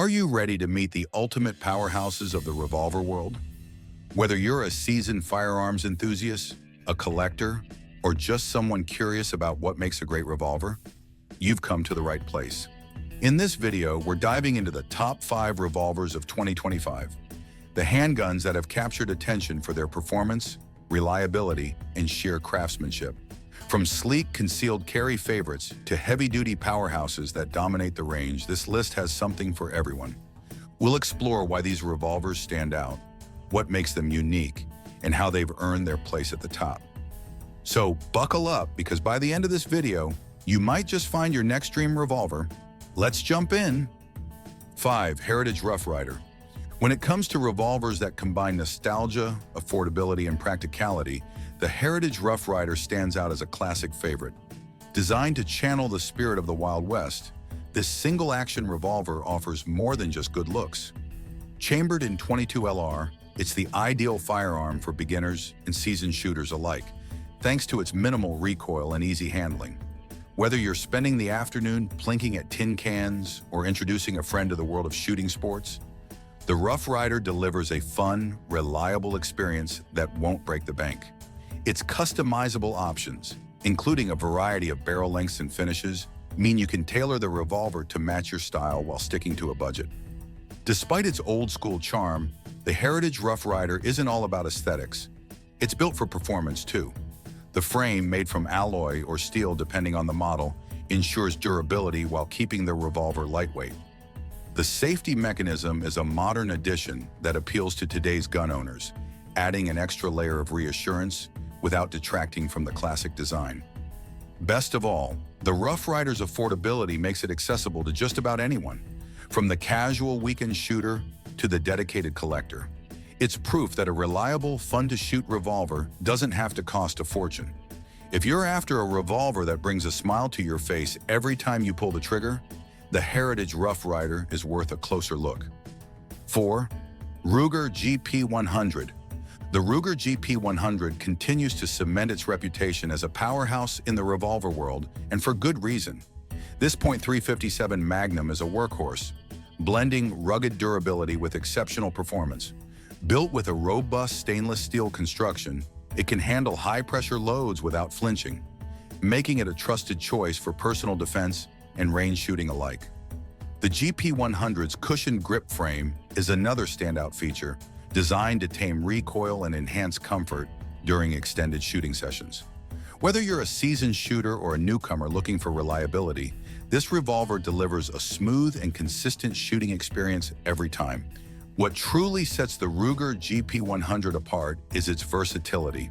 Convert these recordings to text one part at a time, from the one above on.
Are you ready to meet the ultimate powerhouses of the revolver world? Whether you're a seasoned firearms enthusiast, a collector, or just someone curious about what makes a great revolver, you've come to the right place. In this video, we're diving into the top 5 revolvers of 2025, the handguns that have captured attention for their performance, reliability, and sheer craftsmanship. From sleek, concealed carry favorites to heavy-duty powerhouses that dominate the range, this list has something for everyone. We'll explore why these revolvers stand out, what makes them unique, and how they've earned their place at the top. So buckle up, because by the end of this video, you might just find your next dream revolver. Let's jump in. 5. Heritage Rough Rider. When it comes to revolvers that combine nostalgia, affordability, and practicality, the Heritage Rough Rider stands out as a classic favorite. Designed to channel the spirit of the Wild West, this single-action revolver offers more than just good looks. Chambered in .22 LR, it's the ideal firearm for beginners and seasoned shooters alike, thanks to its minimal recoil and easy handling. Whether you're spending the afternoon plinking at tin cans or introducing a friend to the world of shooting sports, the Rough Rider delivers a fun, reliable experience that won't break the bank. Its customizable options, including a variety of barrel lengths and finishes, mean you can tailor the revolver to match your style while sticking to a budget. Despite its old-school charm, the Heritage Rough Rider isn't all about aesthetics. It's built for performance, too. The frame, made from alloy or steel depending on the model, ensures durability while keeping the revolver lightweight. The safety mechanism is a modern addition that appeals to today's gun owners, adding an extra layer of reassurance without detracting from the classic design. Best of all, the Rough Rider's affordability makes it accessible to just about anyone, from the casual weekend shooter to the dedicated collector. It's proof that a reliable, fun-to-shoot revolver doesn't have to cost a fortune. If you're after a revolver that brings a smile to your face every time you pull the trigger, the Heritage Rough Rider is worth a closer look. 4. Ruger GP100. The Ruger GP100 continues to cement its reputation as a powerhouse in the revolver world, and for good reason. This .357 Magnum is a workhorse, blending rugged durability with exceptional performance. Built with a robust stainless steel construction, it can handle high-pressure loads without flinching, making it a trusted choice for personal defense and range shooting alike. The GP100's cushioned grip frame is another standout feature, designed to tame recoil and enhance comfort during extended shooting sessions. Whether you're a seasoned shooter or a newcomer looking for reliability, this revolver delivers a smooth and consistent shooting experience every time. What truly sets the Ruger GP100 apart is its versatility.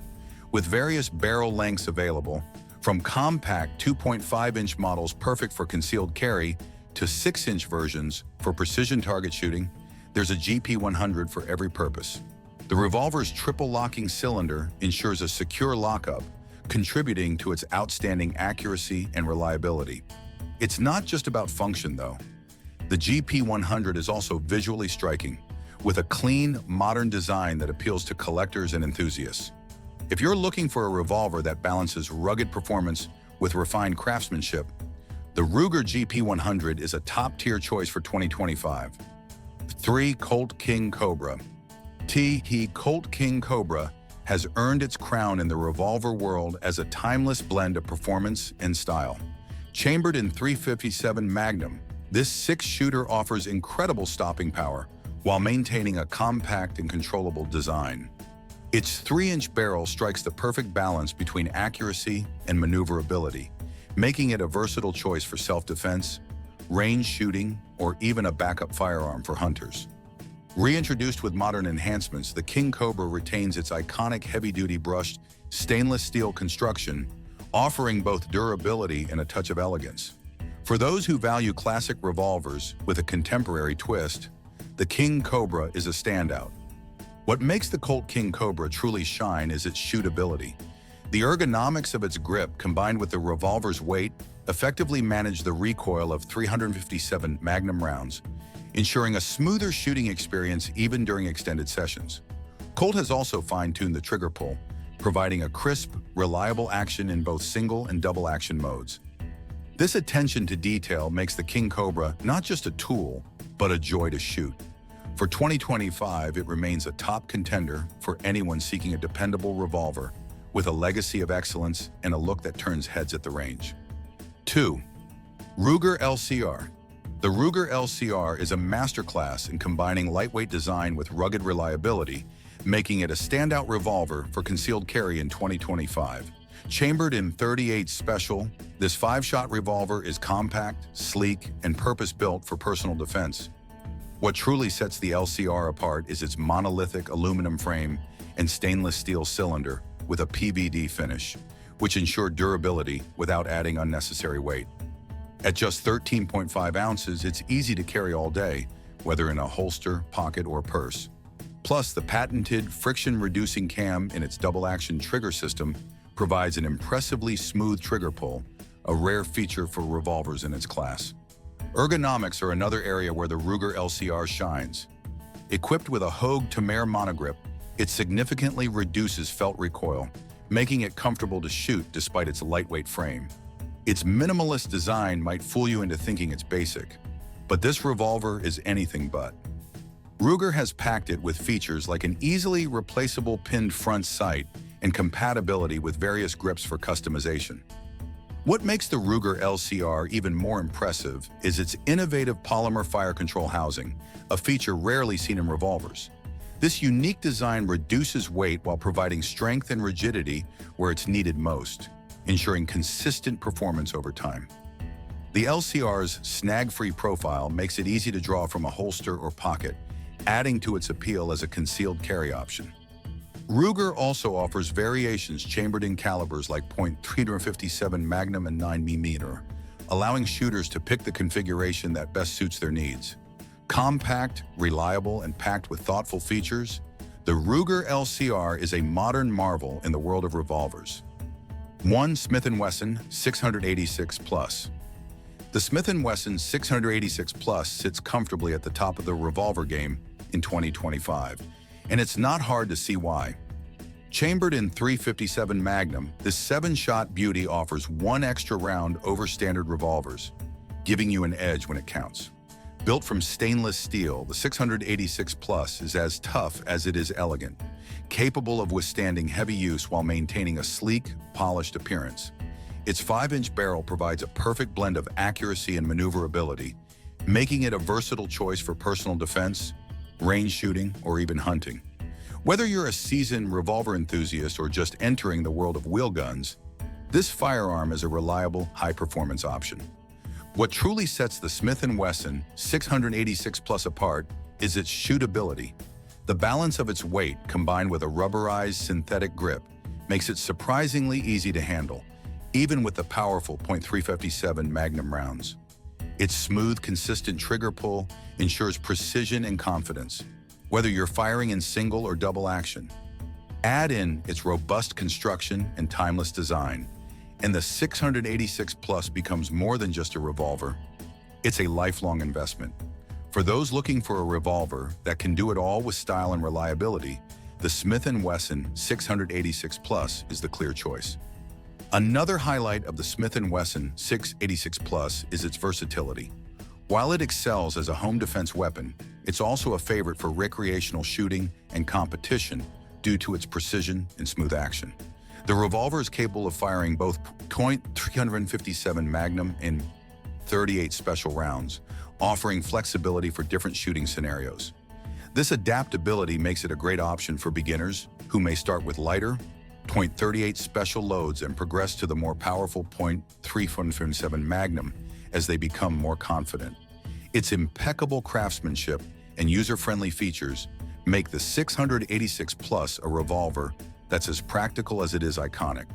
With various barrel lengths available, from compact 2.5-inch models perfect for concealed carry to 6-inch versions for precision target shooting, there's a GP100 for every purpose. The revolver's triple locking cylinder ensures a secure lockup, contributing to its outstanding accuracy and reliability. It's not just about function, though. The GP100 is also visually striking, with a clean, modern design that appeals to collectors and enthusiasts. If you're looking for a revolver that balances rugged performance with refined craftsmanship, the Ruger GP100 is a top-tier choice for 2025. 3. Colt King Cobra. Colt King Cobra has earned its crown in the revolver world as a timeless blend of performance and style. Chambered in .357 Magnum, this 6-shooter offers incredible stopping power while maintaining a compact and controllable design. Its 3-inch barrel strikes the perfect balance between accuracy and maneuverability, making it a versatile choice for self-defense, range shooting, or even a backup firearm for hunters. Reintroduced with modern enhancements, the King Cobra retains its iconic heavy-duty brushed stainless steel construction, offering both durability and a touch of elegance. For those who value classic revolvers with a contemporary twist, the King Cobra is a standout. What makes the Colt King Cobra truly shine is its shootability. The ergonomics of its grip, combined with the revolver's weight, effectively manage the recoil of 357 Magnum rounds, ensuring a smoother shooting experience even during extended sessions. Colt has also fine-tuned the trigger pull, providing a crisp, reliable action in both single and double action modes. This attention to detail makes the King Cobra not just a tool, but a joy to shoot. For 2025, it remains a top contender for anyone seeking a dependable revolver with a legacy of excellence and a look that turns heads at the range. 2. Ruger LCR. The Ruger LCR is a masterclass in combining lightweight design with rugged reliability, making it a standout revolver for concealed carry in 2025. Chambered in .38 Special, this 5-shot revolver is compact, sleek, and purpose-built for personal defense. What truly sets the LCR apart is its monolithic aluminum frame and stainless steel cylinder with a PVD finish, which ensure durability without adding unnecessary weight. At just 13.5 ounces, it's easy to carry all day, whether in a holster, pocket, or purse. Plus, the patented friction-reducing cam in its double-action trigger system provides an impressively smooth trigger pull, a rare feature for revolvers in its class. Ergonomics are another area where the Ruger LCR shines. Equipped with a Hogue Tamar monogrip, it significantly reduces felt recoil, making it comfortable to shoot despite its lightweight frame. Its minimalist design might fool you into thinking it's basic, but this revolver is anything but. Ruger has packed it with features like an easily replaceable pinned front sight and compatibility with various grips for customization. What makes the Ruger LCR even more impressive is its innovative polymer fire control housing, a feature rarely seen in revolvers. This unique design reduces weight while providing strength and rigidity where it's needed most, ensuring consistent performance over time. The LCR's snag-free profile makes it easy to draw from a holster or pocket, adding to its appeal as a concealed carry option. Ruger also offers variations chambered in calibers like .357 Magnum and 9mm, allowing shooters to pick the configuration that best suits their needs. Compact, reliable, and packed with thoughtful features, the Ruger LCR is a modern marvel in the world of revolvers. 1. Smith & Wesson 686 Plus. The Smith & Wesson 686 Plus sits comfortably at the top of the revolver game in 2025, and it's not hard to see why. Chambered in .357 Magnum, this 7-shot beauty offers one extra round over standard revolvers, giving you an edge when it counts. Built from stainless steel, the 686 Plus is as tough as it is elegant, capable of withstanding heavy use while maintaining a sleek, polished appearance. Its 5-inch barrel provides a perfect blend of accuracy and maneuverability, making it a versatile choice for personal defense, range shooting, or even hunting. Whether you're a seasoned revolver enthusiast or just entering the world of wheel guns, this firearm is a reliable, high-performance option. What truly sets the Smith & Wesson 686 Plus apart is its shootability. The balance of its weight, combined with a rubberized synthetic grip, makes it surprisingly easy to handle, even with the powerful .357 Magnum rounds. Its smooth, consistent trigger pull ensures precision and confidence, whether you're firing in single or double action. Add in its robust construction and timeless design, and the 686 Plus becomes more than just a revolver. It's a lifelong investment. For those looking for a revolver that can do it all with style and reliability, the Smith & Wesson 686 Plus is the clear choice. Another highlight of the Smith & Wesson 686 Plus is its versatility. While it excels as a home defense weapon, it's also a favorite for recreational shooting and competition due to its precision and smooth action. The revolver is capable of firing both .357 Magnum and .38 Special rounds, offering flexibility for different shooting scenarios. This adaptability makes it a great option for beginners who may start with lighter .38 Special loads and progress to the more powerful .357 Magnum as they become more confident. Its impeccable craftsmanship and user-friendly features make the 686 Plus a revolver that's as practical as it is iconic.